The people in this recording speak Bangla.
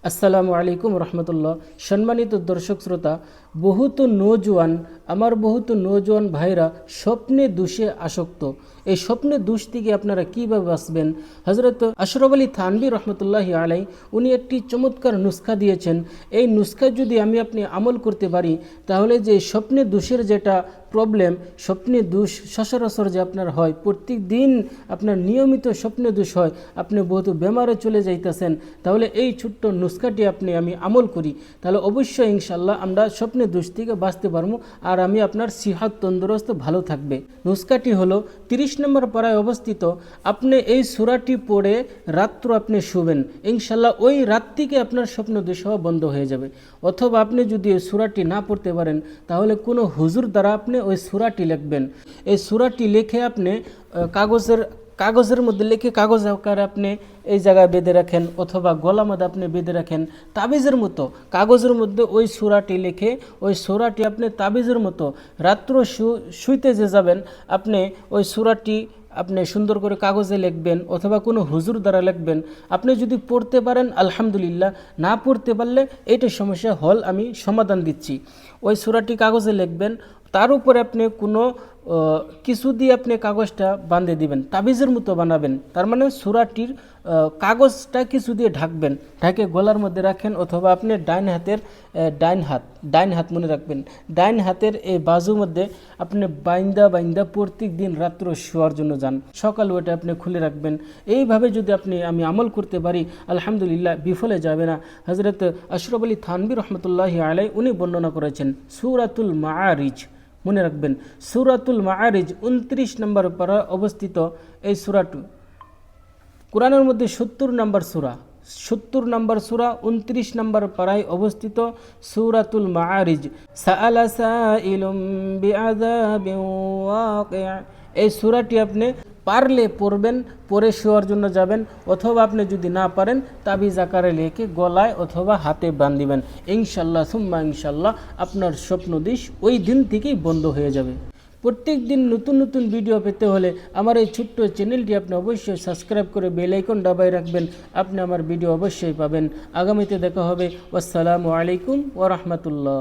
আসসালামু আলাইকুম রহমতুল্লাহ। সম্মানিত দর্শক শ্রোতা, বহুত নৌজওয়ান ভাইরা স্বপ্নে দুষে আসক্ত। এই স্বপ্নে দুষ থেকে আপনারা কীভাবে বাঁচবেন, হজরত আশরাফ আলী থানভী রহমতুল্লাহি আলাই উনি একটি চমৎকার নুস্খা দিয়েছেন। এই নুস্খা যদি আপনি আমল করতে পারি, তাহলে যে স্বপ্নে দুষের যেটা প্রবলেম, স্বপ্নে দুষ সচরাচর যে আপনার হয়, প্রত্যেক দিন আপনার নিয়মিত স্বপ্নে দুষ হয়, আপনি বহুত বেমারে চলে যাইতেছেন, তাহলে এই ছোট্ট নুস্খাটি আমি আমল করি, তাহলে অবশ্যই ইনশাল্লাহ আমরা স্বপ্নে দুষ থেকে বাঁচতে পারবো, আর আপনার সিহাত তন্দুরস্ত ভালো থাকবে। নুস্খাটি হলো 30 নম্বর পারায় অবস্থিত। আপনি এই সূরাটি পড়ে রাত্র আপনি শুবেন, ইনশাল্লাহ ওই রাত থেকে আপনার স্বপ্ন দুষ হওয়া বন্ধ হয়ে যাবে। অথবা আপনি যদি ওই সূরাটি না পড়তে পারেন, তাহলে কোনো হুজুর দ্বারা আপনি ওই সূরাটি লিখবেন। এই সূরাটি লিখে আপনি কাগজের মধ্যে লিখে কাগজ আকারে আপনি এই জায়গায় বেঁধে রাখেন, অথবা গলা মধ্যে আপনি বেঁধে রাখেন তাবিজের মতো। কাগজের মধ্যে ওই সূরাটি লিখে ওই সূরাটি আপনি তাবিজের মতো রাত্র শুইতে যে যাবেন, আপনি ওই সূরাটি আপনি সুন্দর করে কাগজে লিখবেন, অথবা কোনো হুজুর দ্বারা লিখবেন। আপনি যদি পড়তে পারেন আলহামদুলিল্লাহ, না পড়তে পারলে এইটা সমস্যা হল আমি সমাধান দিচ্ছি। ওই সূরাটি কাগজে লিখবেন, তার উপরে আপনি কোনো কিছু দিয়ে আপনি কাগজটা বাঁধে দিবেন, তাবিজের মতো বানাবেন। তার মানে সূরাটির কাগজটা কিছু দিয়ে ঢাকবেন, ঢাকে গলার মধ্যে রাখেন, অথবা আপনি ডাইন হাত মনে রাখবেন, ডাইন হাতের এই বাজুর মধ্যে আপনি বাইন্দা প্রত্যেক দিন রাত্র শোয়ার জন্য যান, সকাল ওটা আপনি খুলে রাখবেন। এইভাবে যদি আমি আমল করতে পারি, আলহামদুলিল্লাহ বিফলে যাবে না। হযরত আশরাফ আলী থানভী রহমতুল্লাহি আলাই উনি বর্ণনা করেছেন সূরাতুল মাআরিজ, মনে রাখবেন সূরাতুল মাআরিজ 29 নম্বর পারা অবস্থিত। এই সূরাটি কোরআনের মধ্যে 70 নম্বর সূরা, 29 নম্বর পারায় অবস্থিত সূরাতুল মাআরিজ। সাআলা সাইলুম বিআযাবিন ওয়াকি'। এই সূরাটি আপনি পারলে পড়বেন, পরে শোয়ার জন্য যাবেন, অথবা আপনি যদি না পারেন তাবিজ আকারে লিখে গলায় অথবা হাতে বাঁধিবেন। ইনশাল্লাহ সুম্মা ইনশাল্লাহ আপনার স্বপ্ন দিশ ওই দিন থেকেই বন্ধ হয়ে যাবে। প্রত্যেক দিন নতুন ভিডিও পেতে হলে আমার এই ছোট্ট চ্যানেলটি আপনি অবশ্যই সাবস্ক্রাইব করে বেল আইকন দাবায় রাখবেন, আপনি আমার ভিডিও অবশ্যই পাবেন। আগামীতে দেখা হবে। আসসালামু আলাইকুম ওয়া রাহমাতুল্লাহ।